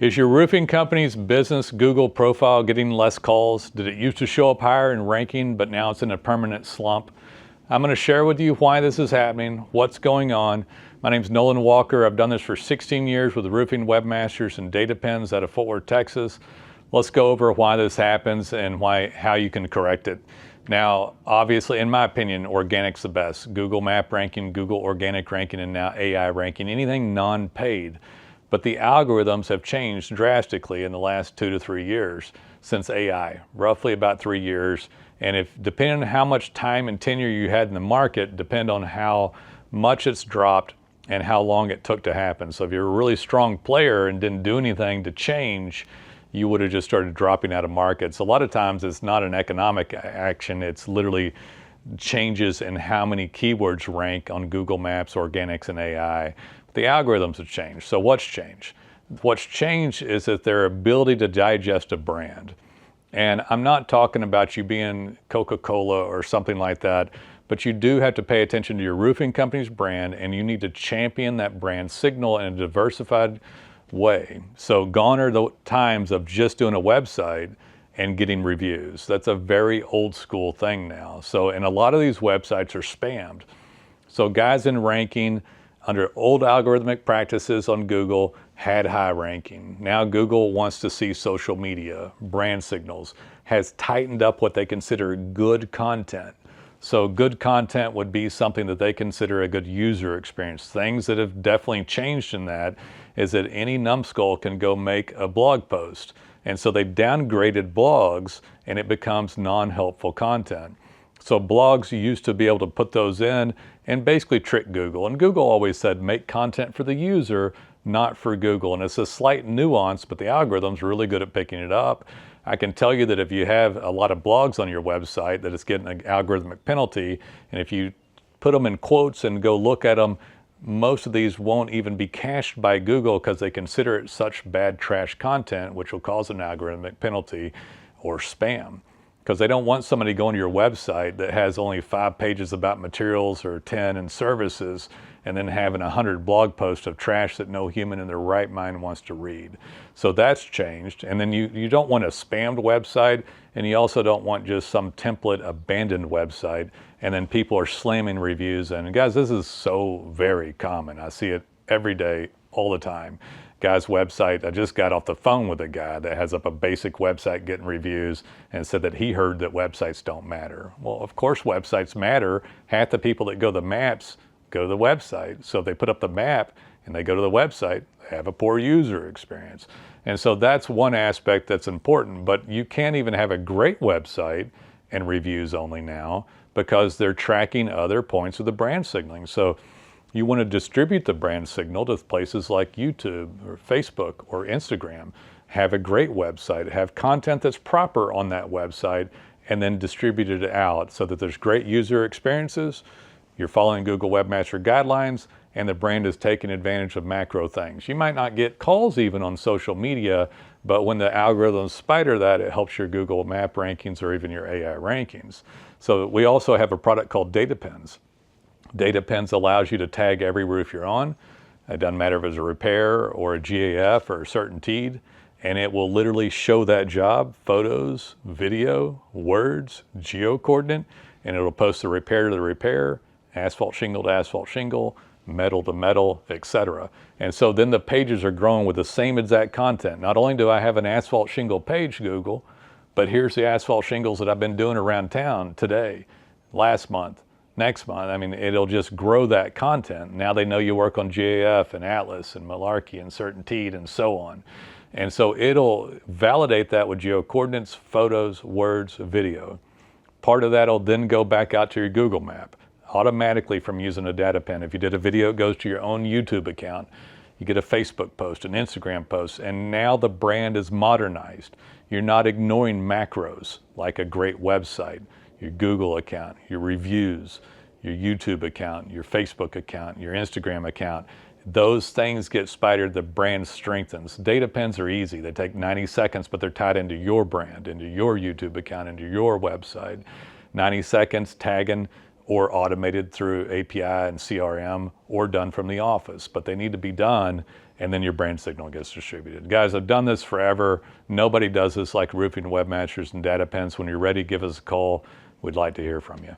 Is your roofing company's business Google profile getting less calls? Did it used to show up higher in ranking, but now it's in a permanent slump? I'm going to share with you why this is happening, what's going on. My name's Nolan Walker. I've done this for 16 years with Roofing Webmasters and Data Pens out of Fort Worth, Texas. Let's go over why this happens and how you can correct it. Now, obviously, in my opinion, organic's the best. Google Map ranking, Google Organic ranking, and now AI ranking, anything non-paid. But the algorithms have changed drastically in the last 2 to 3 years since AI, roughly about 3 years. And if depending on how much time and tenure you had in the market, depend on how much it's dropped and how long it took to happen. So if you're a really strong player and didn't do anything to change, you would have just started dropping out of markets. A lot of times it's not an economic action, it's literally changes in how many keywords rank on Google Maps, organics, and AI. The algorithms have changed. So what's changed? What's changed is that their ability to digest a brand. And I'm not talking about you being Coca-Cola or something like that, but you do have to pay attention to your roofing company's brand, and you need to champion that brand signal in a diversified way. So gone are the times of just doing a website and getting reviews. That's a very old school thing now. So, and a lot of these websites are spammed. So guys in ranking under old algorithmic practices on Google had high ranking. Now Google wants to see social media, brand signals, has tightened up what they consider good content. So good content would be something that they consider a good user experience. Things that have definitely changed in that is that any numbskull can go make a blog post. And so they downgraded blogs and it becomes non-helpful content. So blogs, you used to be able to put those in and basically trick Google. And Google always said, make content for the user, not for Google. And it's a slight nuance, but the algorithm's really good at picking it up. I can tell you that if you have a lot of blogs on your website, that it's getting an algorithmic penalty. And if you put them in quotes and go look at them, most of these won't even be cached by Google because they consider it such bad trash content, which will cause an algorithmic penalty or spam. Because they don't want somebody going to your website that has only 5 pages about materials or 10 and services and then having 100 blog posts of trash that no human in their right mind wants to read. So that's changed. And then you don't want a spammed website, and you also don't want just some template abandoned website and then people are slamming reviews. And guys, this is so very common. I see it every day, all the time. Guy's website, I just got off the phone with a guy that has up a basic website getting reviews and said that he heard that websites don't matter. Well, of course websites matter. Half the people that go to the maps go to the website. So if they put up the map and they go to the website, they have a poor user experience. And so that's one aspect that's important, but you can't even have a great website and reviews only now because they're tracking other points of the brand signaling. So you want to distribute the brand signal to places like YouTube or Facebook or Instagram. Have a great website, have content that's proper on that website, and then distribute it out so that there's great user experiences, you're following Google Webmaster guidelines, and the brand is taking advantage of macro things. You might not get calls even on social media, but when the algorithms spider that, it helps your Google Map rankings or even your AI rankings. So we also have a product called Data Pens. Data Pens allows you to tag every roof you're on. It doesn't matter if it's a repair or a GAF or a certainteed, and it will literally show that job, photos, video, words, geo-coordinate, and it'll post the repair to the repair, asphalt shingle to asphalt shingle, metal to metal, etc. And so then the pages are growing with the same exact content. Not only do I have an asphalt shingle page, Google, but here's the asphalt shingles that I've been doing around town today, last month, next month. I mean, it'll just grow that content. Now they know you work on GAF and Atlas and Malarkey and certainteed and so on. And so it'll validate that with geo-coordinates, photos, words, video. Part of that will then go back out to your Google Map automatically from using a data pen. If you did a video, it goes to your own YouTube account. You get a Facebook post, an Instagram post, and now the brand is modernized. You're not ignoring macros like a great website, your Google account, your reviews, your YouTube account, your Facebook account, your Instagram account. Those things get spidered, the brand strengthens. Data pens are easy. They take 90 seconds, but they're tied into your brand, into your YouTube account, into your website. 90 seconds tagging or automated through API and CRM or done from the office, but they need to be done and then your brand signal gets distributed. Guys, I've done this forever. Nobody does this like Roofing Webmasters and Data Pens. When you're ready, give us a call. We'd like to hear from you.